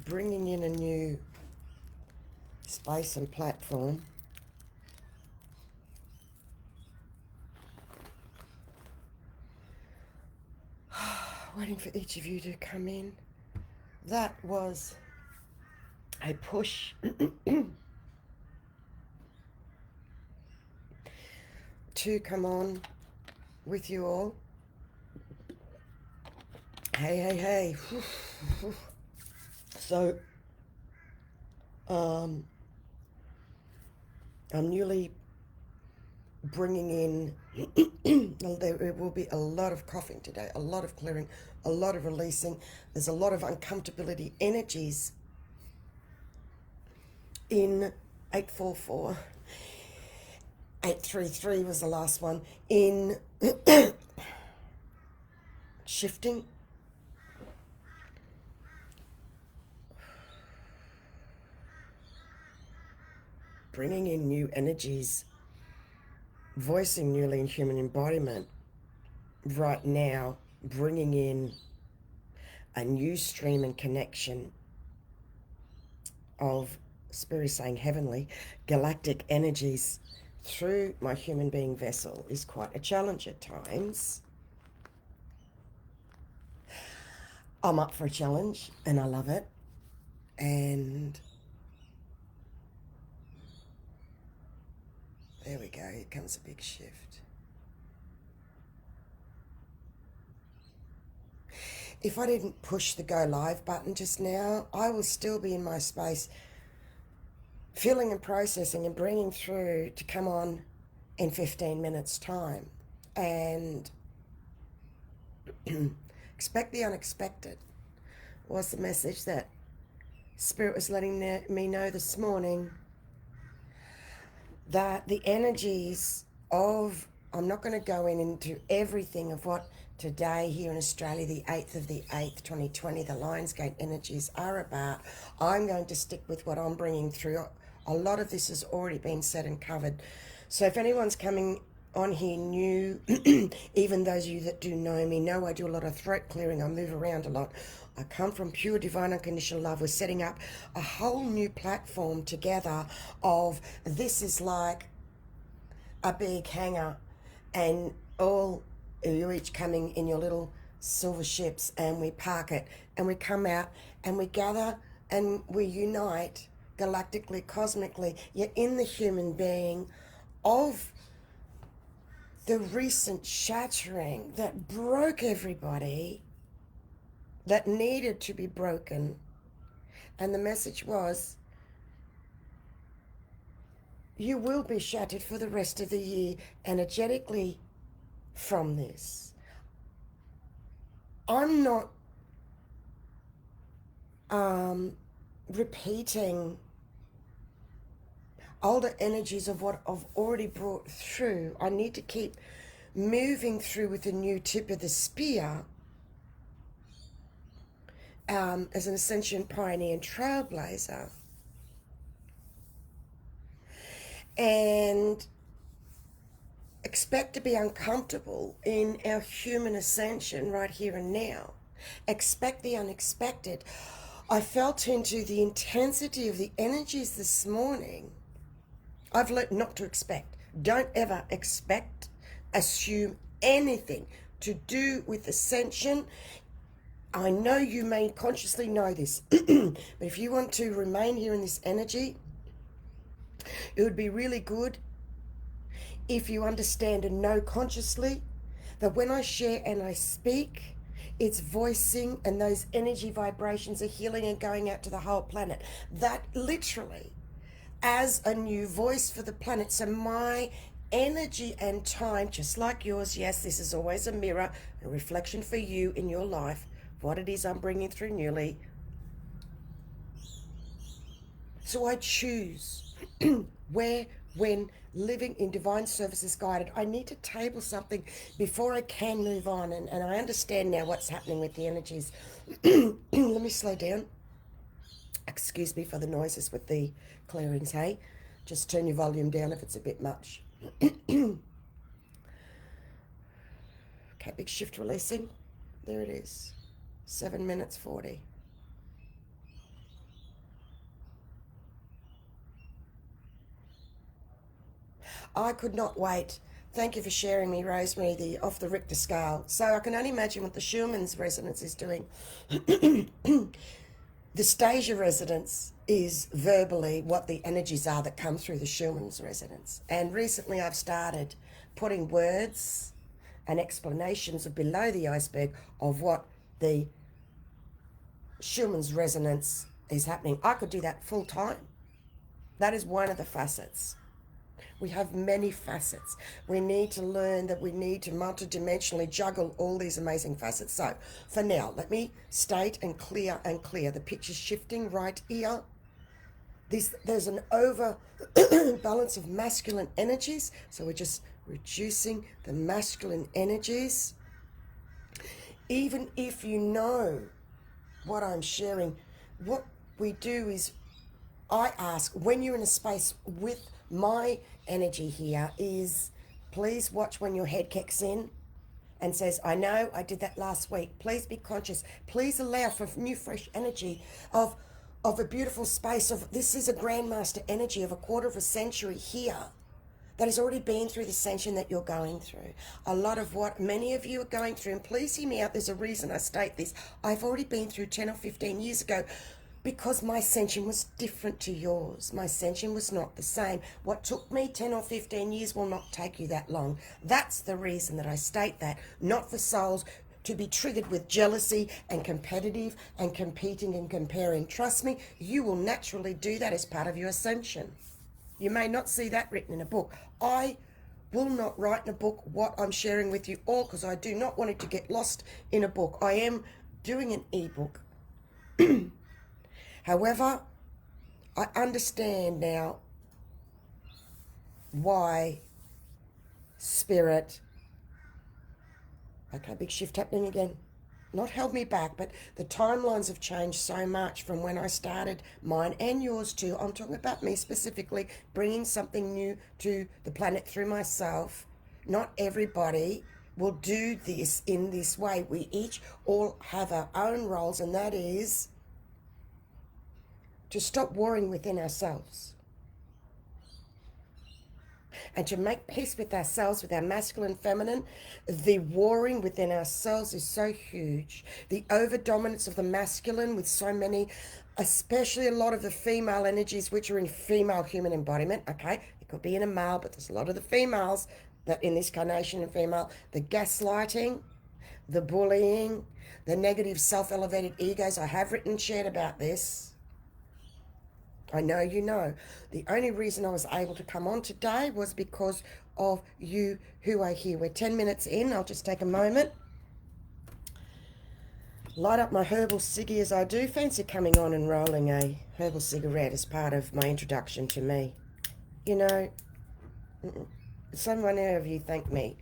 Bringing in a new space and platform. Waiting for each of you to come in. That was a push to come on with you all. Hey. So, I'm newly bringing in, there will be a lot of coughing today, a lot of clearing, a lot of releasing. There's a lot of uncomfortability energies in 844. 833 was the last one. In shifting. Bringing in new energies, voicing newly in human embodiment right now, bringing in a new stream and connection of spirit saying heavenly galactic energies through my human being vessel is quite a challenge at times. I'm up for a challenge and I love it. And there we go, here comes a big shift. If I didn't push the go live button just now, I will still be in my space feeling and processing and bringing through to come on in 15 minutes time. And expect the unexpected was the message that Spirit was letting me know this morning, that the energies of, I'm not going to go into everything of what today here in Australia, the 8th of the 8th, 2020, the Lionsgate energies are about. I'm going to stick with what I'm bringing through. A lot of this has already been said and covered. So if anyone's coming on here new, even those of you that do know me know I do a lot of throat clearing. I move around a lot. I come from pure divine unconditional love. We're setting up a whole new platform together of, this is like a big hangar, and all you're each coming in your little silver ships, and we park it and we come out and we gather and we unite galactically, cosmically. You're in the human being of the recent shattering that broke everybody, that needed to be broken. And the message was, you will be shattered for the rest of the year energetically from this. I'm not repeating older energies of what I've already brought through. I need to keep moving through with a new tip of the spear as an ascension pioneer and trailblazer. And expect to be uncomfortable in our human ascension right here and now. Expect the unexpected. I felt into the intensity of the energies this morning. I've learned not to expect. Don't ever expect, assume anything to do with ascension. I know you may consciously know this, but if you want to remain here in this energy, it would be really good if you understand and know consciously that when I share and I speak, it's voicing, and those energy vibrations are healing and going out to the whole planet. That literally as a new voice for the planet. So my energy and time, just like yours, yes, this is always a mirror, a reflection for you in your life, what it is I'm bringing through newly. So I choose where, when, living in divine services guided. I need to table something before I can move on, and I understand now what's happening with the energies. Let me slow down. Excuse me for the noises with the clearings, hey? Just turn your volume down if it's a bit much. Okay, big shift releasing. There it is. 7 minutes 40. I could not wait. Thank you for sharing me, Rosemary, the off the Richter scale. So I can only imagine what the Schumann's resonance is doing. The Stasia resonance is verbally what the energies are that come through the Schumann's resonance. And recently I've started putting words and explanations of below the iceberg of what the Schumann's resonance is happening. I could do that full time. That is one of the facets. We have many facets. We need to learn that we need to multidimensionally juggle all these amazing facets. So for now, let me state and clear. The picture's shifting right here. There's an over balance of masculine energies. So we're just reducing the masculine energies. Even if you know what I'm sharing, what we do is I ask, when you're in a space with my energy here, is please watch when your head kicks in and says, I know I did that last week. Please be conscious. Please allow for new, fresh energy of a beautiful space of, this is a grandmaster energy of a quarter of a century here that has already been through the ascension that you're going through. A lot of what many of you are going through, and please hear me out, there's a reason I state this. I've already been through 10 or 15 years ago, because my ascension was different to yours. My ascension was not the same. What took me 10 or 15 years will not take you that long. That's the reason that I state that, not for souls to be triggered with jealousy and competitive and competing and comparing. Trust me, you will naturally do that as part of your ascension. You may not see that written in a book. I will not write in a book what I'm sharing with you all, because I do not want it to get lost in a book. I am doing an ebook. However, I understand now why Spirit, okay, big shift happening again, not held me back, but the timelines have changed so much from when I started mine and yours too. I'm talking about me specifically, bringing something new to the planet through myself. Not everybody will do this in this way. We each all have our own roles, and that is to stop warring within ourselves and to make peace with ourselves, with our masculine, feminine. The warring within ourselves is so huge. The over-dominance of the masculine with so many, especially a lot of the female energies which are in female human embodiment, okay? It could be in a male, but there's a lot of the females that in this carnation and female, the gaslighting, the bullying, the negative self-elevated egos. I have written and shared about this. I know you know. The only reason I was able to come on today was because of you who are here. We're 10 minutes in. I'll just take a moment. Light up my herbal ciggy as I do. Fancy coming on and rolling a herbal cigarette as part of my introduction to me. You know, someone of you thank me.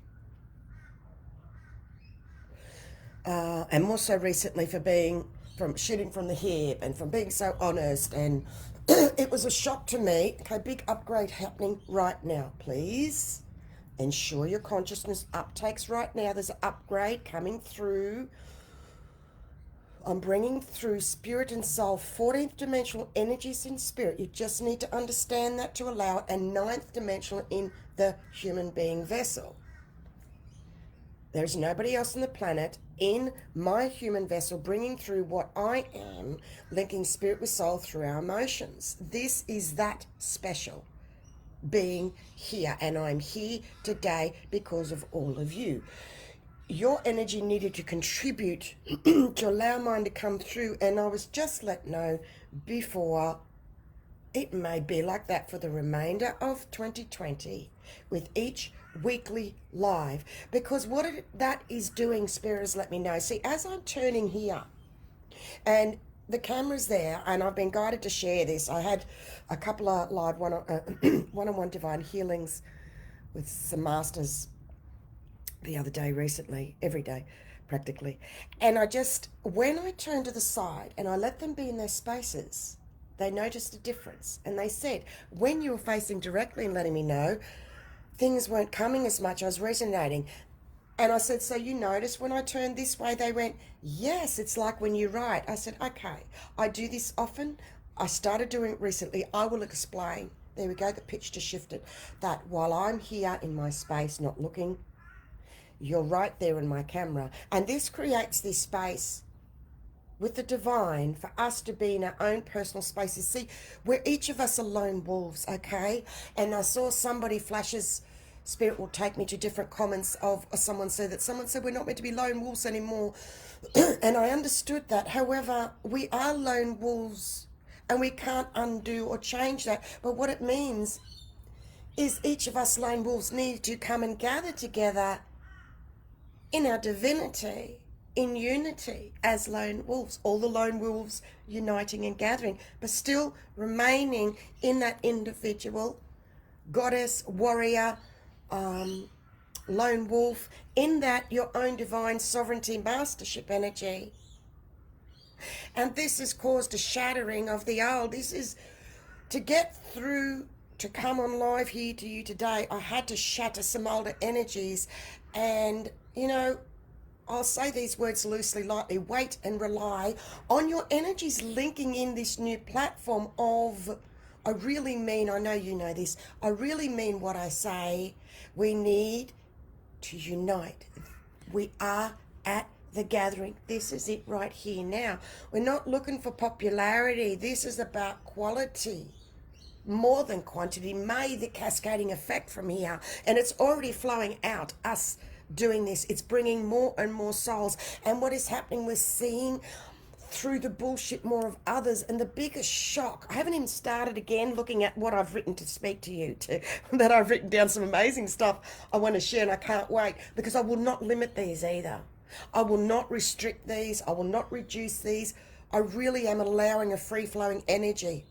And more so recently from shooting from the hip and from being so honest, and it was a shock to me. Okay, big upgrade happening right now. Please ensure your consciousness uptakes right now. There's an upgrade coming through. I'm bringing through spirit and soul, 14th dimensional energies in spirit. You just need to understand that to allow it, and 9th dimensional in the human being vessel. There's nobody else on the planet in my human vessel bringing through what I am, linking spirit with soul through our emotions. This is that special being here, and I'm here today because of all of you. Your energy needed to contribute to allow mine to come through, and I was just let know before, it may be like that for the remainder of 2020 with each weekly live, because what that is doing, Spirit has let me know. See, as I'm turning here and the camera's there, and I've been guided to share this. I had a couple of live one-on-one divine healings with some masters the other day, recently, every day practically, and when I turned to the side and I let them be in their spaces, they noticed a difference, and they said, when you were facing directly and letting me know, things weren't coming as much. I was resonating. And I said, so you notice when I turned this way? They went, yes, it's like when you write. I said, okay, I do this often. I started doing it recently. I will explain. There we go, the pitch just shifted. That while I'm here in my space, not looking, you're right there in my camera. And this creates this space with the divine for us to be in our own personal spaces. See, we're each of us are lone wolves, okay? And I saw somebody flashes, Spirit will take me to different comments of someone said we're not meant to be lone wolves anymore. And I understood that. However, we are lone wolves and we can't undo or change that. But what it means is each of us lone wolves need to come and gather together in our divinity, in unity as lone wolves, all the lone wolves uniting and gathering, but still remaining in that individual goddess, warrior, lone wolf, in that your own divine sovereignty, mastership energy. And this has caused a shattering of the old. This is to get through, to come on live here to you today. I had to shatter some older energies. And, you know, I'll say these words loosely, lightly. Wait and rely on your energies linking in this new platform of, I really mean, I know you know this, I really mean what I say. We need to unite. We are at the gathering. This is it right here now. We're not looking for popularity. This is about quality more than quantity. May the cascading effect from here, and it's already flowing out, us doing this, it's bringing more and more souls. And what is happening, we're seeing through the bullshit more of others. And the biggest shock, I haven't even started again looking at what I've written to speak to you to that I've written down some amazing stuff I want to share, and I can't wait, because I will not limit these either. I will not restrict these. I will not reduce these. I really am allowing a free-flowing energy.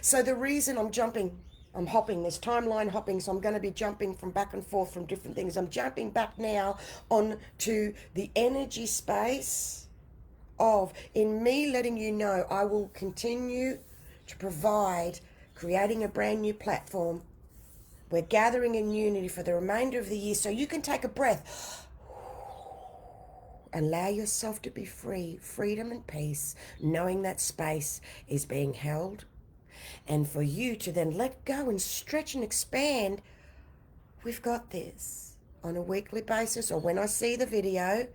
So the reason I'm hopping, this timeline hopping, so I'm going to be jumping from back and forth from different things. I'm jumping back now on to the energy space of, in me letting you know, I will continue to provide, creating a brand new platform. We're gathering in unity for the remainder of the year, so you can take a breath. Allow yourself to be free, freedom and peace, knowing that space is being held. And for you to then let go and stretch and expand. We've got this on a weekly basis, or when I see the video,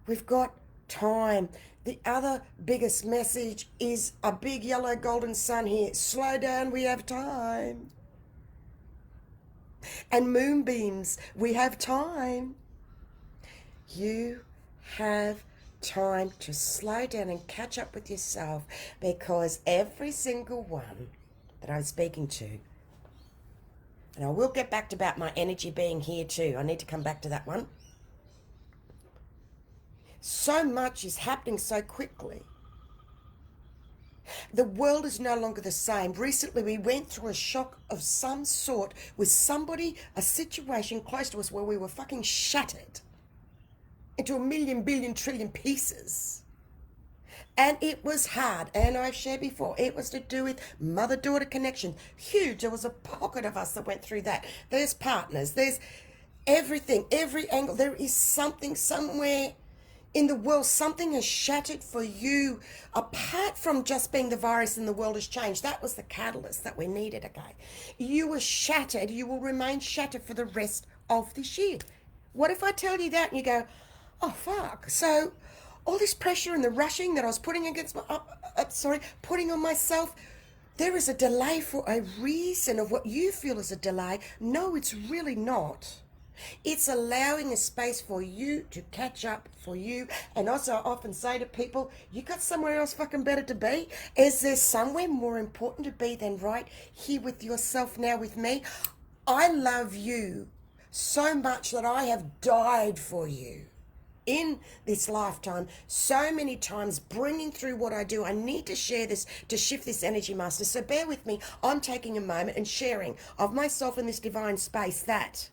we've got time. The other biggest message is a big yellow golden sun here. Slow down, we have time. And moonbeams, we have time. You have time to slow down and catch up with yourself, because every single one that I'm speaking to, and I will get back to about my energy being here too. I need to come back to that one. So much is happening so quickly. The world is no longer the same. Recently, we went through a shock of some sort with somebody, a situation close to us where we were fucking shattered into a million, billion, trillion pieces. And it was hard. And I've shared before, it was to do with mother-daughter connection. Huge. There was a pocket of us that went through that. There's partners. There's everything, every angle. There is something somewhere in the world. Something has shattered for you, apart from just being the virus and the world has changed. That was the catalyst that we needed, okay? You were shattered. You will remain shattered for the rest of this year. What if I tell you that and you go, oh, fuck. So all this pressure and the rushing that I was putting against putting on myself, there is a delay for a reason of what you feel is a delay. No, it's really not. It's allowing a space for you to catch up for you. And also I often say to people, you got somewhere else fucking better to be? Is there somewhere more important to be than right here with yourself now with me? I love you so much that I have died for you in this lifetime so many times, bringing through what I do. I need to share this to shift this energy, master. So bear with me. I'm taking a moment and sharing of myself in this divine space that,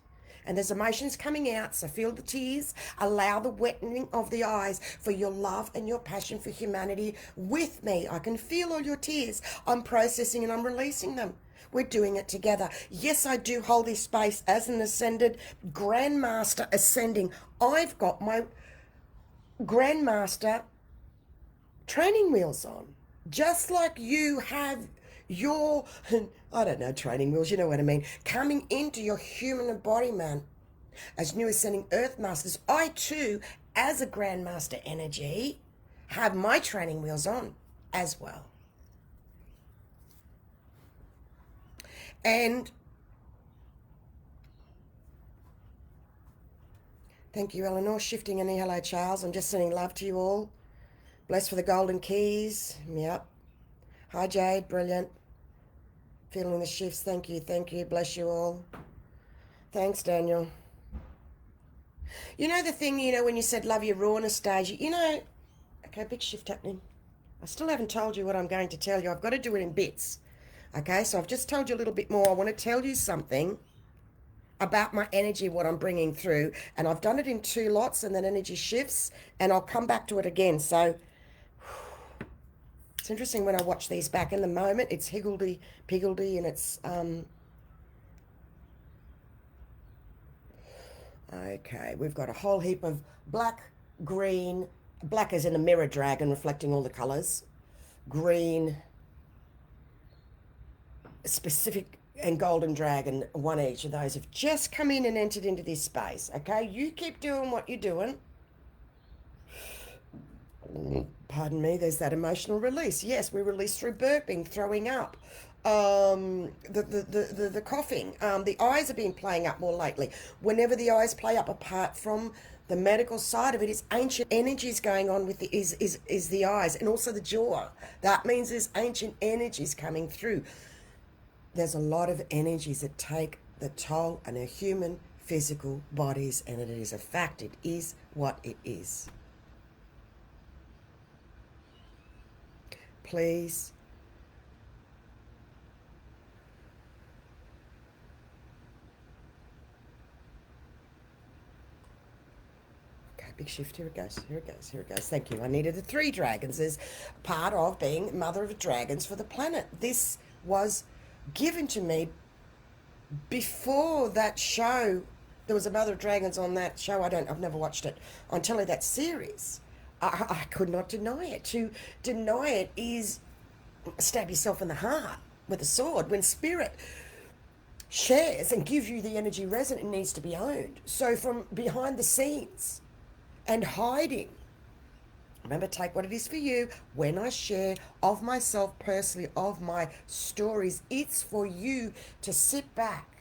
and there's emotions coming out, so feel the tears, allow the wetting of the eyes for your love and your passion for humanity with me. I can feel all your tears. I'm processing and I'm releasing them. We're doing it together. Yes, I do hold this space as an ascended grandmaster ascending. I've got my grandmaster training wheels on, just like you have your, I don't know, training wheels, you know what I mean, coming into your human embodiment as new ascending earth masters. I too, as a grandmaster energy, have my training wheels on as well. And thank you, Eleanor. Shifting any. Hello, Charles. I'm just sending love to you all. Blessed for the golden keys. Yep. Hi, Jade. Brilliant. Feeling the shifts. Thank you. Thank you. Bless you all. Thanks, Daniel. You know the thing, when you said love your rawness stage, okay, big shift happening. I still haven't told you what I'm going to tell you. I've got to do it in bits. Okay, so I've just told you a little bit more. I want to tell you something about my energy, what I'm bringing through. And I've done it in 2 lots and then energy shifts, and I'll come back to it again. So it's interesting when I watch these back. In the moment, it's higgledy-piggledy, and it's... Okay, we've got a whole heap of black, green, black as in a mirror dragon reflecting all the colours, green, specific, and golden dragon. One each of those have just come in and entered into this space. Okay, you keep doing what you're doing. Pardon me, there's that emotional release. Yes, we release through burping, throwing up, the coughing. The eyes have been playing up more lately. Whenever the eyes play up, apart from the medical side of it, is ancient energies going on with the is the eyes, and also the jaw. That means there's ancient energies coming through. There's a lot of energies that take the toll on our human physical bodies, and it is a fact. It is what it is. Please big shift. Here it goes. Here it goes. Here it goes. Thank you. I needed the 3 dragons as part of being Mother of Dragons for the planet. This was given to me before that show. There was a Mother of Dragons on that show. I've never watched it. I'm telling you, that series. I could not deny it. To deny it is stab yourself in the heart with a sword. When spirit shares and gives you the energy resonant, it needs to be owned. So from behind the scenes and hiding, remember, take what it is for you. When I share of myself personally, of my stories, it's for you to sit back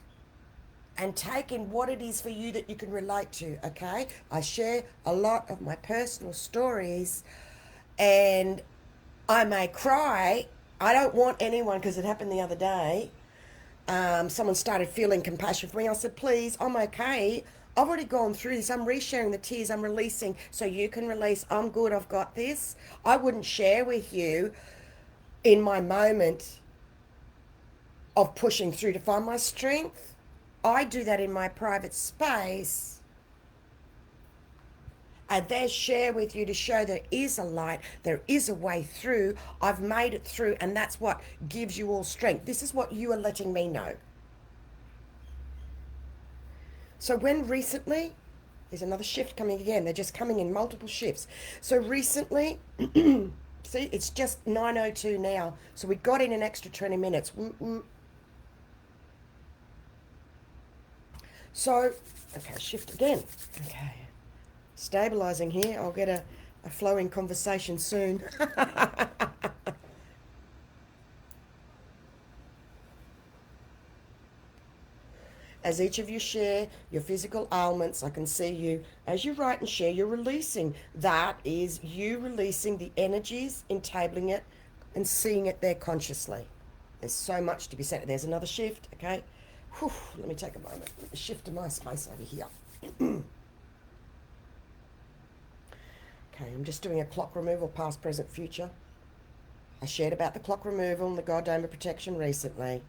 and take in what it is for you that you can relate to, okay? I share a lot of my personal stories, and I may cry. I don't want anyone, because it happened the other day. Someone started feeling compassion for me. I said, please, I'm okay. I've already gone through this. I'm resharing the tears. I'm releasing so you can release. I'm good. I've got this. I wouldn't share with you in my moment of pushing through to find my strength. I do that in my private space, and then share with you to show there is a light, there is a way through. I've made it through, and that's what gives you all strength. This is what you are letting me know. So when recently, there's another shift coming again. They're just coming in multiple shifts. So recently, see, it's just 9:02 now. So we got in an extra 20 minutes. So, okay, shift again. Okay. Stabilizing here. I'll get a flowing conversation soon. As each of you share your physical ailments, I can see you, as you write and share, you're releasing. That is you releasing the energies, entabling it, and seeing it there consciously. There's so much to be said. There's another shift, okay? Whew, let me take a moment. Let me shift to my space over here. Okay, I'm just doing a clock removal, past, present, future. I shared about the clock removal and the God Dome of Protection recently.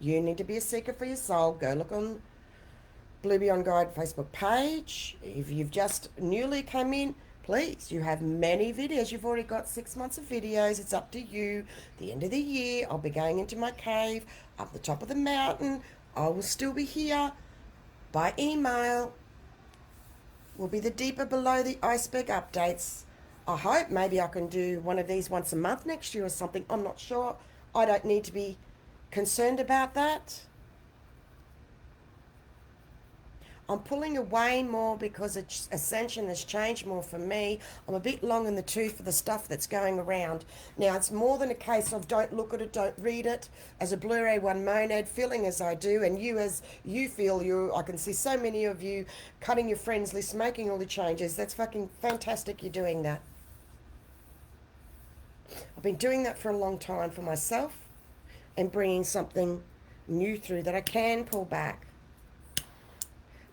You need to be a seeker for your soul. Go look on Blue Beyond Guide Facebook page. If you've just newly come in, Please, you have many videos. You've already got 6 months of videos. It's up to you. The end of the year, I'll be going into my cave up the top of the mountain. I will still be here by email. Will be the deeper below the iceberg updates. I hope maybe I can do one of these once a month next year or something. I'm not sure. I don't need to be concerned about that. I'm pulling away more because Ascension has changed more for me. I'm a bit long in the tooth for the stuff that's going around. Now, it's more than a case of don't look at it, don't read it. As a Blue-ray one monad, feeling as I do, and you as you feel, I can see so many of you cutting your friends list, making all the changes. That's fucking fantastic you're doing that. I've been doing that for a long time for myself and bringing something new through that I can pull back.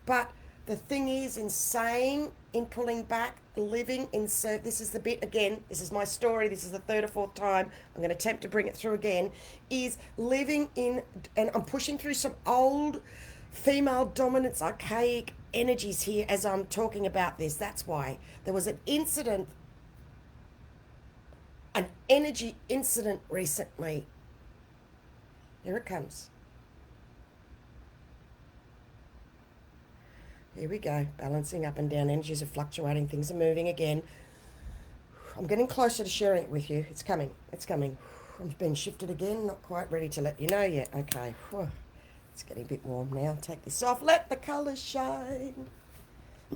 But the thing is, in pulling back, living in serve, this is the bit again, this is my story, this is the third or fourth time, I'm going to attempt to bring it through again, is living in, and I'm pushing through some old female dominance, archaic energies here as I'm talking about this. That's why there was an incident, an energy incident recently. Here it comes. Here we go, balancing up and down. Energies are fluctuating, things are moving again. I'm getting closer to sharing it with you. It's coming, it's coming. I'm being shifted again, not quite ready to let you know yet. Okay, it's getting a bit warm now. Take this off, let the colours shine.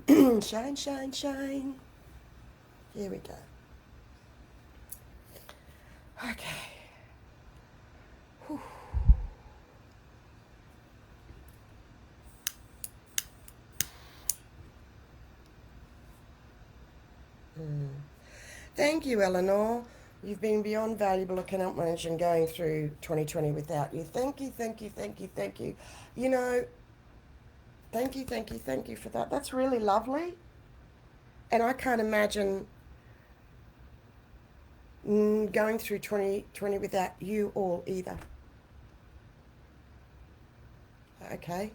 Shine, shine, shine. Here we go. Okay. Whew. Thank you, Eleanor. You've been beyond valuable. I cannot imagine going through 2020 without you. Thank you, thank you, thank you, thank you. You know, thank you, thank you, thank you for that. That's really lovely. And I can't imagine going through 2020 without you all either. Okay.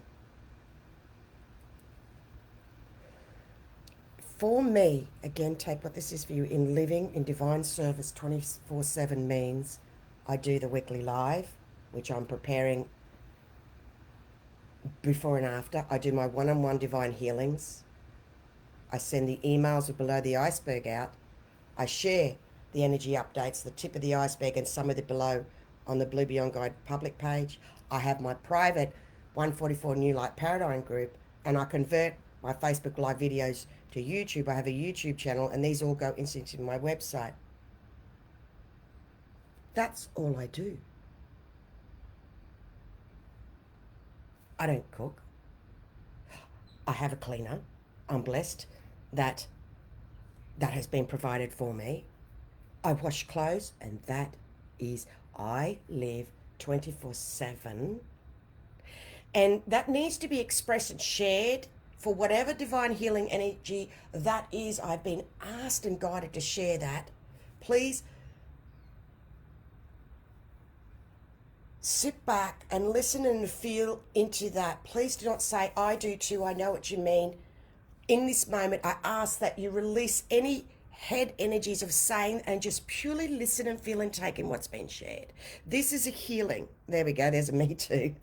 For me, again, take what this is for you, in living in divine service 24/7 means I do the weekly live, which I'm preparing before and after. I do my one-on-one divine healings. I send the emails of Below the Iceberg out. I share the energy updates, the tip of the iceberg and some of the below on the Blue Beyond Guide public page. I have my private 144 New Light Paradigm group, and I convert my Facebook Live videos to YouTube. I have a YouTube channel, and these all go instantly to my website. That's all I do. I don't cook. I have a cleaner. I'm blessed that has been provided for me. I wash clothes, and that is, I live 24/7. And that needs to be expressed and shared for whatever divine healing energy that is. I've been asked and guided to share that. Please sit back and listen and feel into that. Please do not say, I do too, I know what you mean. In this moment, I ask that you release any head energies of saying and just purely listen and feel and take in what's been shared. This is a healing. There we go, there's a me too.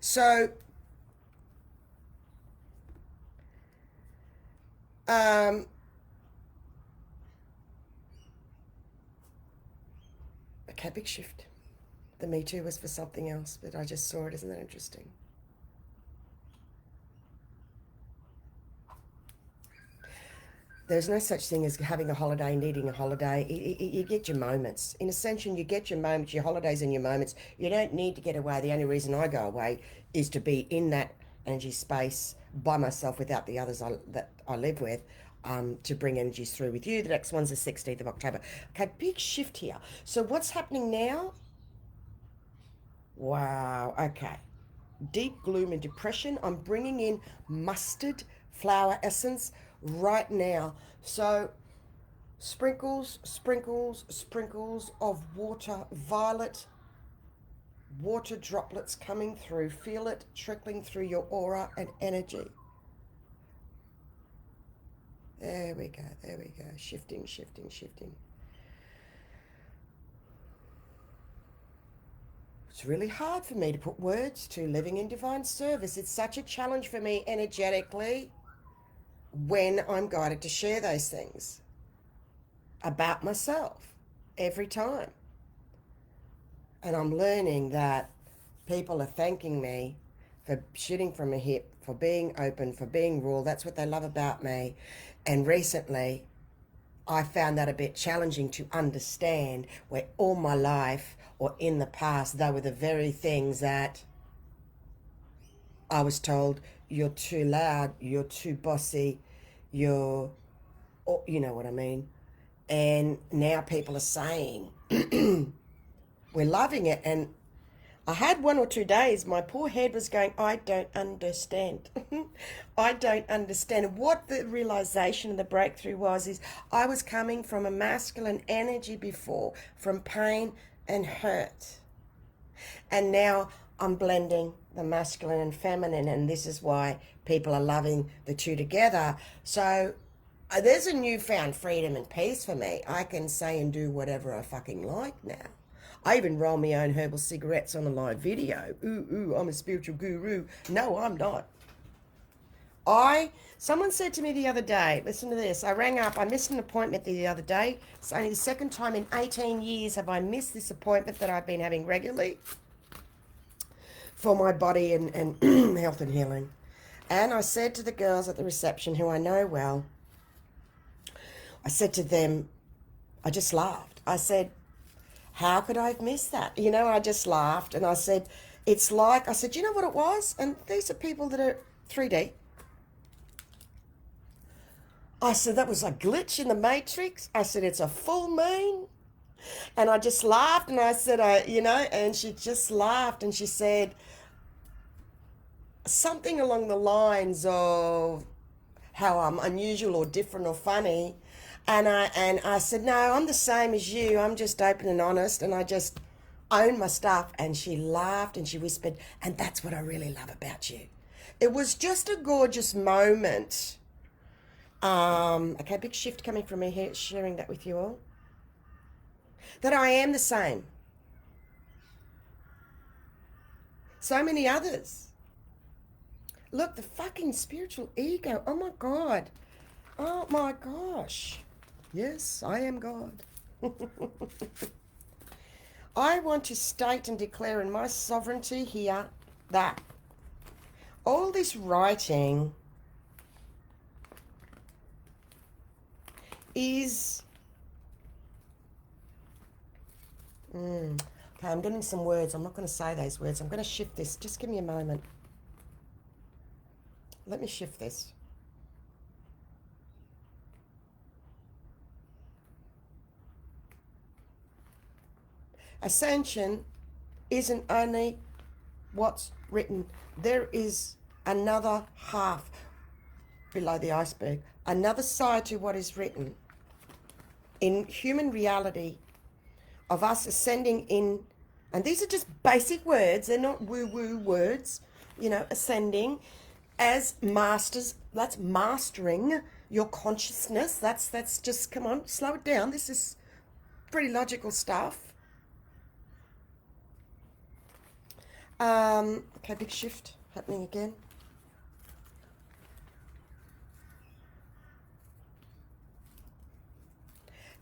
So, okay, big shift. The Me Too was for something else, but I just saw it. Isn't that interesting? There's no such thing as having a holiday, needing a holiday. You get your moments. In Ascension, you get your moments, your holidays and your moments. You don't need to get away. The only reason I go away is to be in that energy space by myself without the others that I live with, to bring energies through with you. The next one's the 16th of October. Okay, big shift here. So what's happening now? Wow, okay. Deep gloom and depression. I'm bringing in mustard flower essence right now. So sprinkles, sprinkles, sprinkles of water, violet water droplets coming through. Feel it trickling through your aura and energy. There we go, there we go. Shifting, shifting, shifting. It's really hard for me to put words to living in divine service. It's such a challenge for me energetically when I'm guided to share those things about myself every time. And I'm learning that people are thanking me for shooting from a hip, for being open, for being raw. That's what they love about me. And recently, I found that a bit challenging to understand, where all my life or in the past, they were the very things that I was told, you're too loud, you're too bossy, you're, or, you know what I mean? And now people are saying, we're loving it. And I had 1 or 2 days, my poor head was going, I don't understand. I don't understand. And what the realization and the breakthrough was is I was coming from a masculine energy before, from pain and hurt. And now I'm blending the masculine and feminine, and this is why people are loving the two together. So there's a newfound freedom and peace for me. I can say and do whatever I fucking like now. I even roll my own herbal cigarettes on a live video. Ooh, I'm a spiritual guru. No, I'm not. Someone said to me the other day, listen to this, I rang up, I missed an appointment the other day. It's only the second time in 18 years have I missed this appointment that I've been having regularly for my body and health and healing. And I said to the girls at the reception, who I know well, I said to them, I just laughed. I said, how could I have missed that? You know, I just laughed and I said, it's like, I said, you know what it was? And these are people that are 3D. I said, that was a glitch in the matrix. I said, it's a full moon. And I just laughed and I said, and she just laughed and she said something along the lines of how I'm unusual or different or funny. And I said, no, I'm the same as you. I'm just open and honest and I just own my stuff. And she laughed and she whispered, and that's what I really love about you. It was just a gorgeous moment. Okay, big shift coming from me here, sharing that with you all. That I am the same. So many others. Look, the fucking spiritual ego. Oh my God. Oh my gosh. Yes, I am God. I want to state and declare in my sovereignty here that all this writing is... Okay, I'm getting some words. I'm not going to say those words. I'm going to shift this. Just give me a moment. Let me shift this. Ascension isn't only what's written. There is another half below the iceberg, another side to what is written. In human reality of us ascending in, and these are just basic words, they're not woo-woo words, ascending as masters. That's mastering your consciousness. That's just, come on, slow it down. This is pretty logical stuff. Okay, big shift happening again.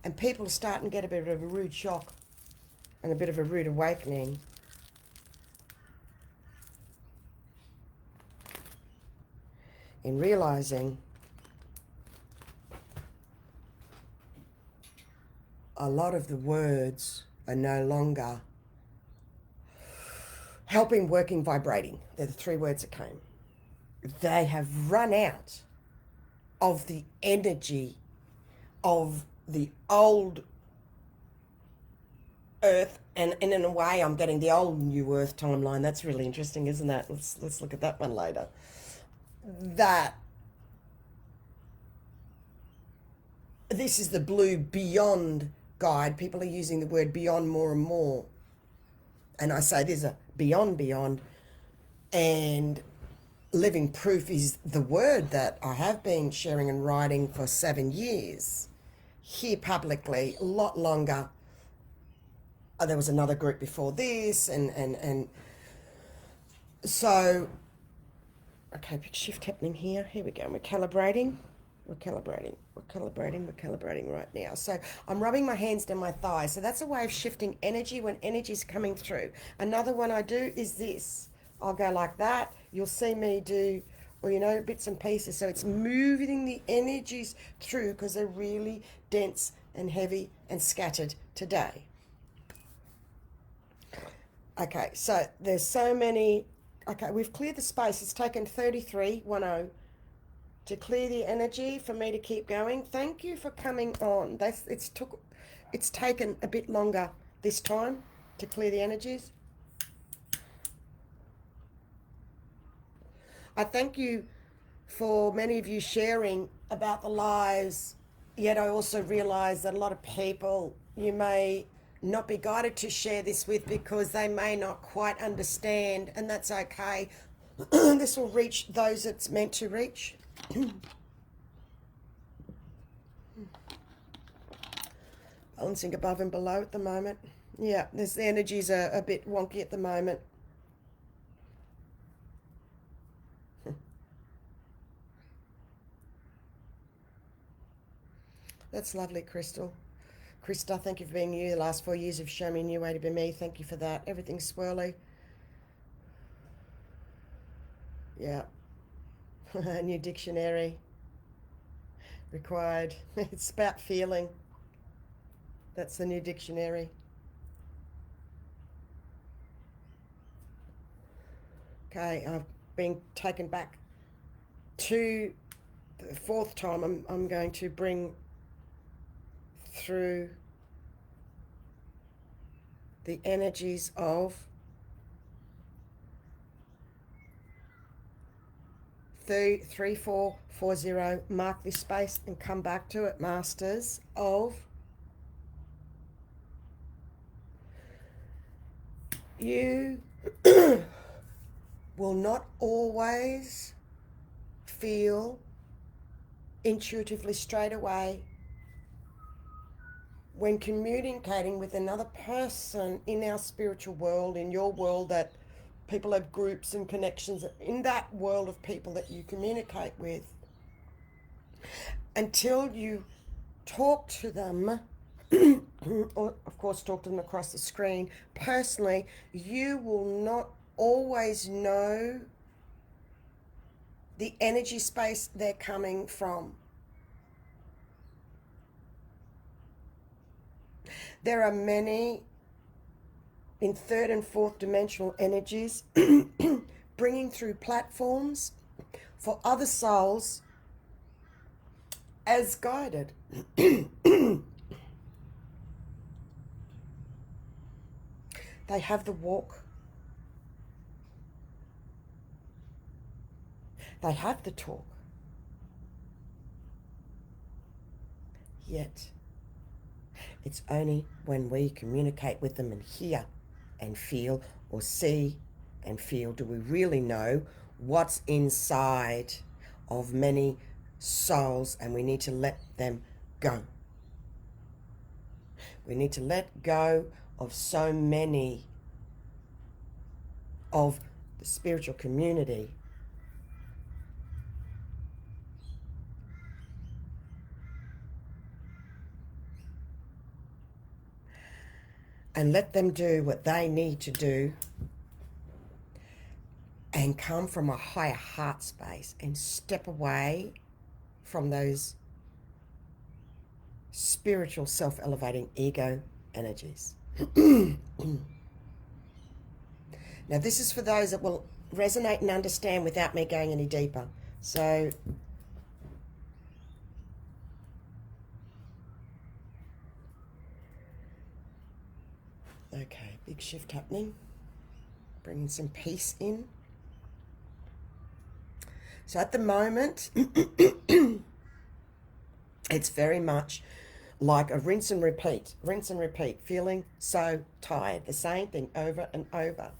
And people are starting to get a bit of a rude shock and a bit of a rude awakening. In realizing a lot of the words are no longer helping, working, vibrating. They're the 3 words that came. They have run out of the energy of the old earth, and in a way I'm getting the old new earth timeline. That's really interesting, isn't that? Let's look at that one later. That this is the blue beyond guide. People are using the word beyond more and more. And I say there's a beyond, and living proof is the word that I have been sharing and writing for 7 years here publicly, a lot longer. There was another group before this, and so, okay, big shift happening here. Here we go. We're calibrating right now. So I'm rubbing my hands down my thighs. So that's a way of shifting energy when energy's coming through. Another one I do is this. I'll go like that. You'll see me do, or bits and pieces. So it's moving the energies through because they're really dense and heavy and scattered today. Okay, so there's so many. Okay, we've cleared the space. It's taken 3310 to clear the energy for me to keep going. Thank you for coming on. It's taken a bit longer this time to clear the energies. I thank you for many of you sharing about the lives, yet I also realize that a lot of people you may not be guided to share this with because they may not quite understand, and that's okay. This will reach those it's meant to reach. Balancing above and below at the moment. Yeah, the energies are a bit wonky at the moment. That's lovely, Crystal. Krista, thank you for being you. The last 4 years have shown me a new way to be me. Thank you for that. Everything's swirly. Yeah. New dictionary required. It's about feeling. That's the new dictionary. Okay, I've been taken back to the fourth time. I'm going to bring through the energies of 3440. Mark this space and come back to it, Masters of you will not always feel intuitively straight away when communicating with another person in our spiritual world, in your world, that people have groups and connections, in that world of people that you communicate with, until you talk to them, or of course talk to them across the screen personally, you will not always know the energy space they're coming from. There are many in third and fourth dimensional energies bringing through platforms for other souls as guided. They have the walk. They have the talk. Yet, it's only when we communicate with them and hear and feel, or see and feel, do we really know what's inside of many souls, and we need to let them go. We need to let go of so many of the spiritual community and let them do what they need to do and come from a higher heart space and step away from those spiritual self-elevating ego energies. Now, this is for those that will resonate and understand without me going any deeper. So, okay, big shift happening. Bringing some peace in. So at the moment, it's very much like a rinse and repeat, feeling so tired, the same thing over and over.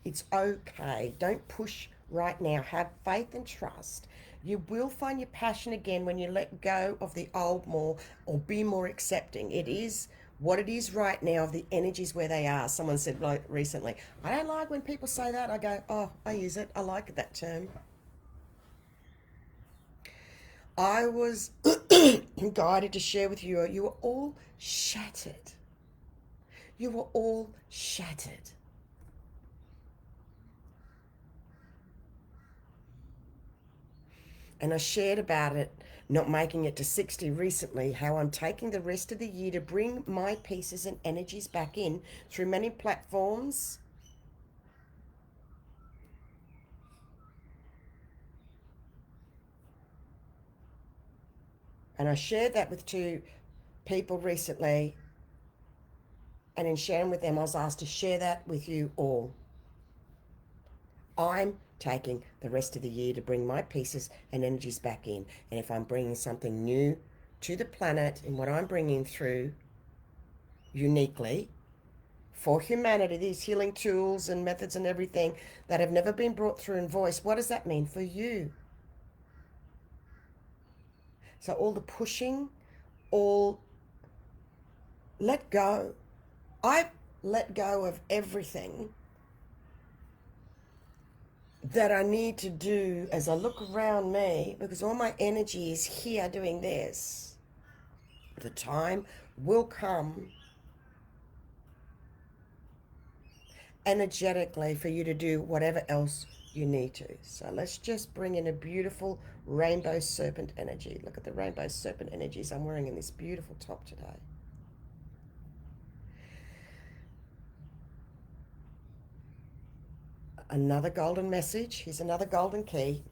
It's okay. Don't push right now. Have faith and trust. You will find your passion again when you let go of the old more or be more accepting. It is what it is right now, of the energies where they are. Someone said recently, I don't like when people say that. I go, oh, I use it. I like that term. I was guided to share with you, you were all shattered. You were all shattered. And I shared about it, not making it to 60 recently, how I'm taking the rest of the year to bring my pieces and energies back in through many platforms. And I shared that with 2 people recently. And in sharing with them, I was asked to share that with you all. I'm taking the rest of the year to bring my pieces and energies back in. And if I'm bringing something new to the planet in what I'm bringing through uniquely for humanity, these healing tools and methods and everything that have never been brought through in voice, what does that mean for you? So all the pushing, all let go. I've let go of everything that I need to do as I look around me, because all my energy is here doing this. The time will come energetically for you to do whatever else you need to. So let's just bring in a beautiful rainbow serpent energy. Look at the rainbow serpent energies I'm wearing in this beautiful top today. Another golden message. Here's another golden key.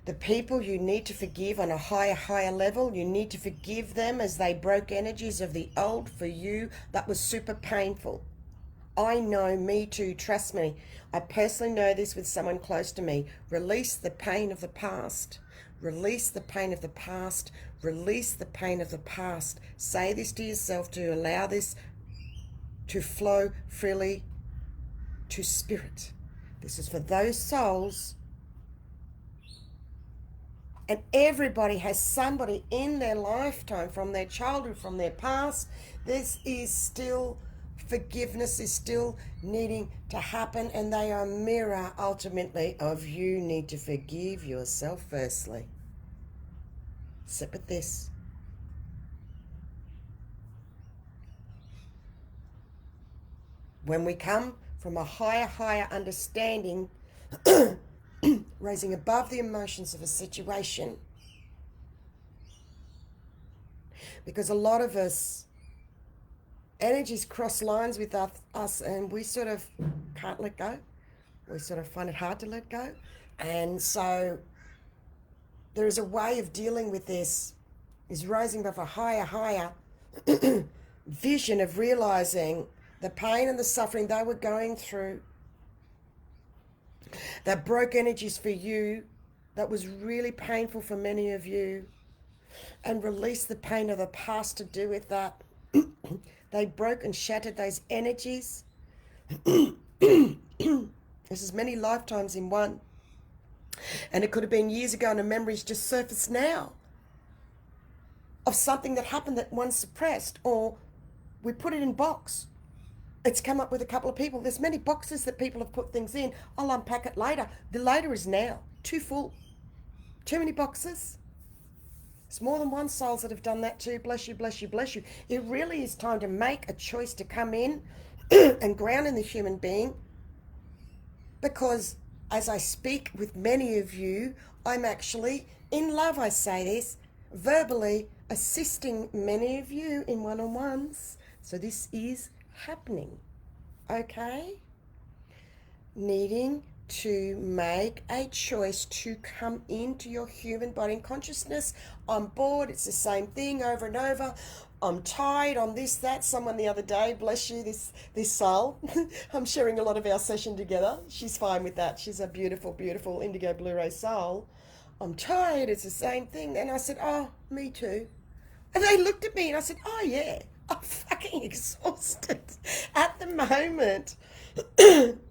The people you need to forgive on a higher level, you need to forgive them as they broke energies of the old for you. That was super painful. I know, me too, trust me. I personally know this with someone close to me. Release the pain of the past. Release the pain of the past. Release the pain of the past. Say this to yourself to allow this to flow freely to spirit. This is for those souls. And everybody has somebody in their lifetime, from their childhood, from their past. This is still, forgiveness is still needing to happen, and they are a mirror ultimately of you need to forgive yourself firstly. Sit with this. When we come from a higher understanding, raising above the emotions of a situation, because a lot of us, energies cross lines with us and we sort of can't let go. We sort of find it hard to let go. And so there is a way of dealing with this, is rising above a higher vision of realizing the pain and the suffering they were going through, that broke energies for you, that was really painful for many of you, and release the pain of the past to do with that. They broke and shattered those energies. This is many lifetimes in one. And it could have been years ago and a memory's just surfaced now of something that happened that one suppressed, or we put it in box. It's come up with a couple of people. There's many boxes that people have put things in. I'll unpack it later. The later is now. Too full. Too many boxes. It's more than one souls that have done that too. Bless you, bless you, bless you. It really is time to make a choice to come in and ground in the human being, because as I speak with many of you, I'm actually, in love I say this, verbally assisting many of you in one-on-ones. So this is happening, okay? Needing to make a choice to come into your human body and consciousness. I'm bored. It's the same thing over and over. I'm tired. I'm this, that. Someone the other day, bless you, this soul. I'm sharing a lot of our session together. She's fine with that. She's a beautiful, beautiful indigo Blu-ray soul. I'm tired. It's the same thing. And I said, oh, me too. And they looked at me and I said, oh yeah, I'm fucking exhausted at the moment.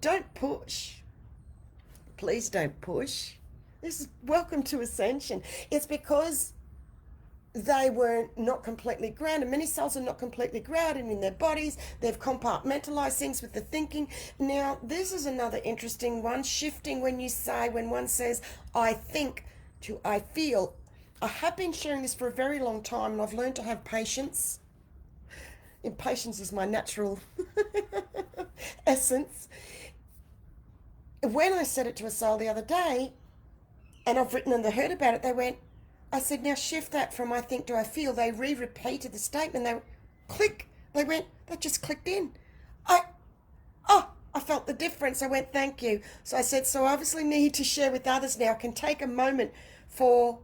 Don't push. Please don't push. This is welcome to ascension. It's because they were not completely grounded. Many souls are not completely grounded in their bodies. They've compartmentalized things with the thinking. Now, this is another interesting one, shifting when one says, I think to I feel. I have been sharing this for a very long time, and I've learned to have patience. Impatience is my natural essence. When I said it to a soul the other day, and I've written and they heard about it, they went, I said, now shift that from I think to I feel. They repeated the statement. They click. They went, that just clicked in. I felt the difference. I went, thank you. So I said, so I obviously need to share with others now. I can take a moment to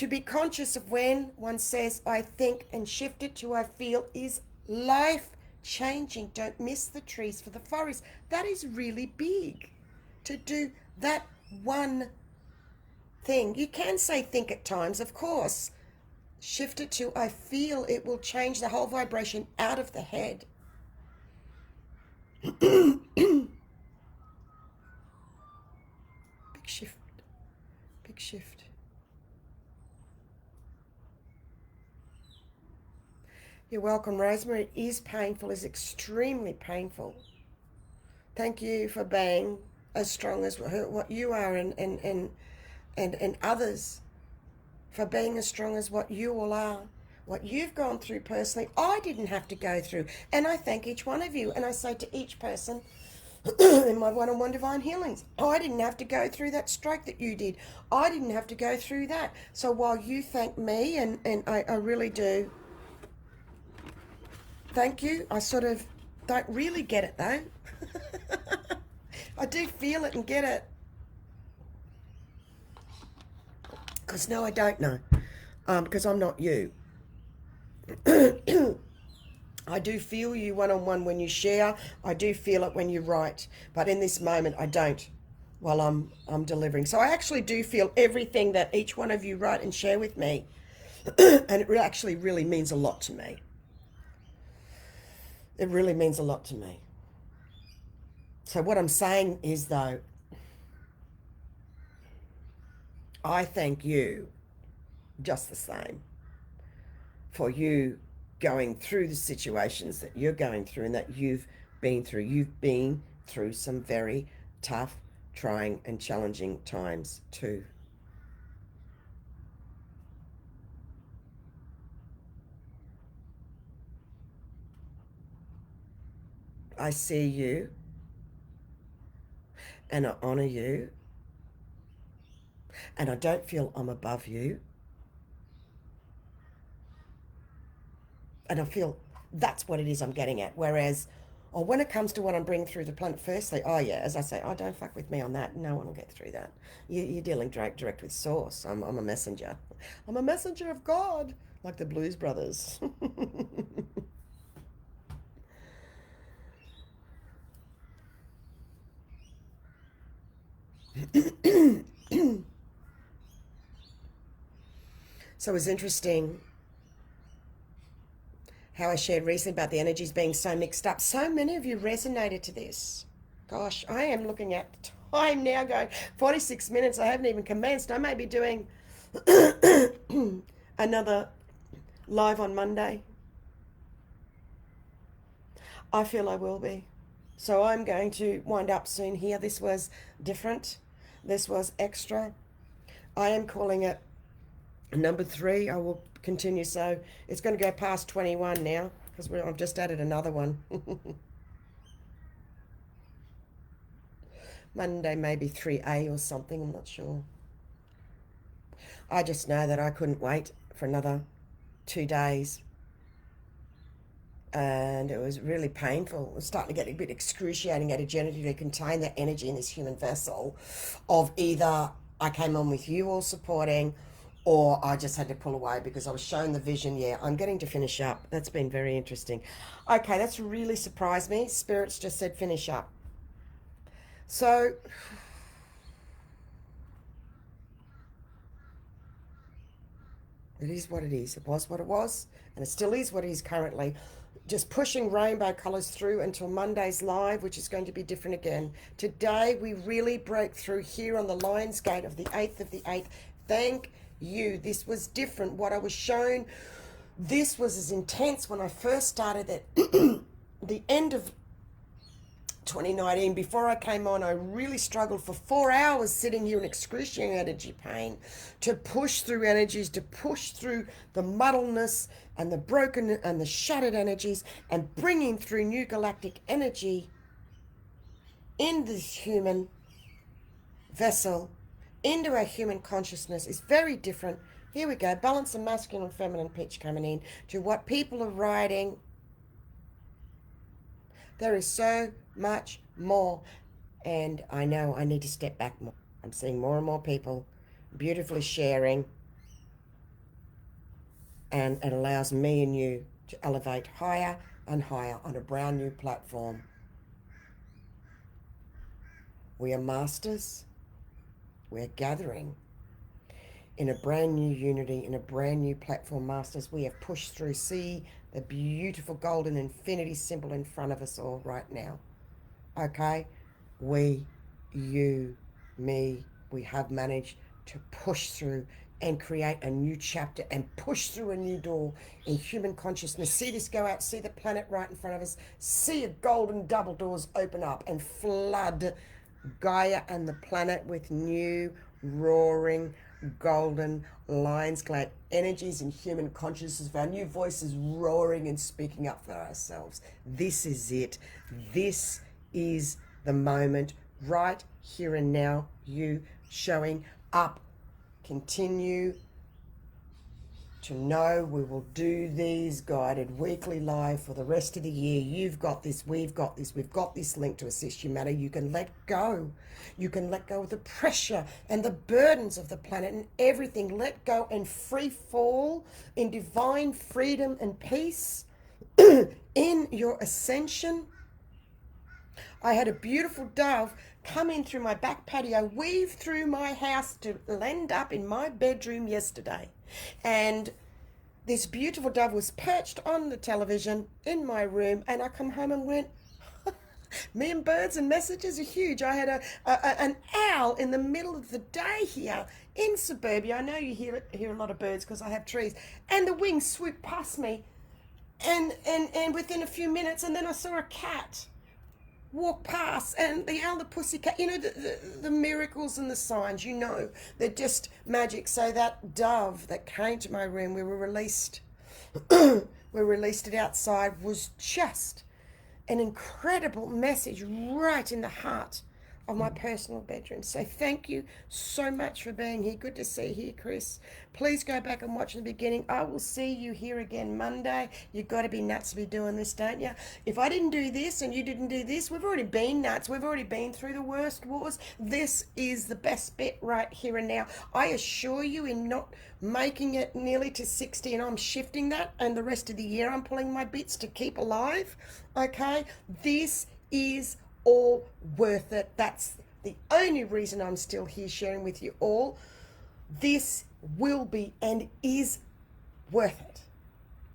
be conscious of when one says I think and shift it to I feel is life changing. Don't miss the trees for the forest. That is really big to do that one thing. You can say think at times, of course. Shift it to I feel. It will change the whole vibration out of the head. Big shift. Big shift. You're welcome, Rosemary. It is painful. It's extremely painful. Thank you for being as strong as what you are, and others for being as strong as what you all are. What you've gone through personally, I didn't have to go through. And I thank each one of you. And I say to each person in my one-on-one divine healings, I didn't have to go through that stroke that you did. I didn't have to go through that. So while you thank me, and I really do thank you, I sort of don't really get it though. I do feel it and get it. Because no, I don't know. Because I'm not you. I do feel you one-on-one when you share. I do feel it when you write. But in this moment, I don't while I'm delivering. So I actually do feel everything that each one of you write and share with me. And it actually really means a lot to me. It really means a lot to me. So what I'm saying is, though, I thank you just the same for you going through the situations that you're going through and that you've been through. You've been through some very tough, trying and challenging times too. I see you and I honor you, and I don't feel I'm above you. And I feel that's what it is I'm getting at. Whereas, or when it comes to what I'm bringing through the planet, firstly, oh yeah, as I say, oh, don't fuck with me on that. No one will get through that. You're dealing direct with source. I'm a messenger. I'm a messenger of God, like the Blues Brothers. So it's interesting how I shared recently about the energies being so mixed up. So many of you resonated to this. Gosh, I am looking at time now going 46 minutes. I haven't even commenced. I may be doing another live on Monday. I feel I will be. So I'm going to wind up soon here. This was different. This was extra. I am calling it number 3. I will continue. So it's going to go past 21 now because I've just added another one. Monday maybe 3A or something. I'm not sure. I just know that I couldn't wait for another 2 days. and it was really painful. It was starting to get a bit excruciating energetically to contain that energy in this human vessel of either I came on with you all supporting, or I just had to pull away because I was shown the vision. Yeah, I'm getting to finish up. That's been very interesting. Okay, that's really surprised me. Spirits just said finish up. So it is what it is. It was what it was, and it still is what it is currently. Just pushing rainbow colours through until Monday's live, which is going to be different again. Today, we really broke through here on the Lion's Gate of the 8th of the 8th. Thank you. This was different. What I was shown, this was as intense when I first started at the end of 2019. Before I came on, I really struggled for 4 hours sitting here in excruciating energy pain to push through energies, to push through the muddleness and the broken and the shattered energies, and bringing through new galactic energy in this human vessel into our human consciousness is very different. Here we go, balance of masculine and feminine pitch coming in to what people are writing. There is so much more, and I know I need to step back more. I'm seeing more and more people beautifully sharing, and it allows me and you to elevate higher and higher on a brand new platform. We are masters. We're gathering in a brand new unity, in a brand new platform, masters. We have pushed through. See the beautiful golden infinity symbol in front of us all right now. Okay? We, you, me, we have managed to push through and create a new chapter and push through a new door in human consciousness. See this go out, see the planet right in front of us, see a golden double doors open up and flood Gaia and the planet with new roaring golden Lion's Gate energies in human consciousness, of our new voices roaring and speaking up for ourselves. This is it. This is the moment right here and now. You showing up. Continue to know we will do these guided weekly live for the rest of the year. You've got this, we've got this, we've got this link to assist you matter. You can let go. You can let go of the pressure and the burdens of the planet and everything. Let go and free fall in divine freedom and peace in your ascension. I had a beautiful dove come in through my back patio, weave through my house to land up in my bedroom yesterday. And this beautiful dove was perched on the television in my room, and I come home and went, me and birds and messages are huge. I had an owl in the middle of the day here in suburbia. I know you hear a lot of birds because I have trees. And the wings swooped past me, and within a few minutes, and then I saw a cat walk past, and the owl, the pussycat, the miracles and the signs, they're just magic. So that dove that came to my room, we released it outside, was just an incredible message right in the heart of my personal bedroom. So thank you so much for being here. Good to see you here, Chris. Please go back and watch the beginning. I will see you here again Monday. You've got to be nuts to be doing this, don't you? If I didn't do this and you didn't do this, we've already been nuts. We've already been through the worst wars. This is the best bit right here and now. I assure you, in not making it nearly to 60, and I'm shifting that, and the rest of the year I'm pulling my bits to keep alive, okay? This is all worth it. That's the only reason I'm still here sharing with you all. This will be and is worth it.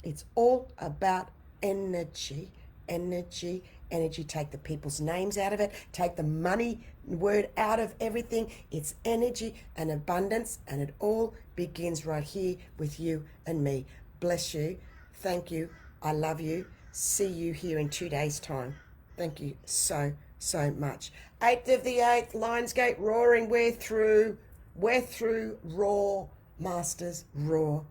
It's all about energy. Take the people's names out of it. Take the money word out of everything. It's energy and abundance, and it all begins right here with you and me. Bless you. Thank you. I love you. See you here in 2 days' time. Thank you so much. 8th of the 8th, Lion's Gate roaring. We're through. Raw, masters, raw.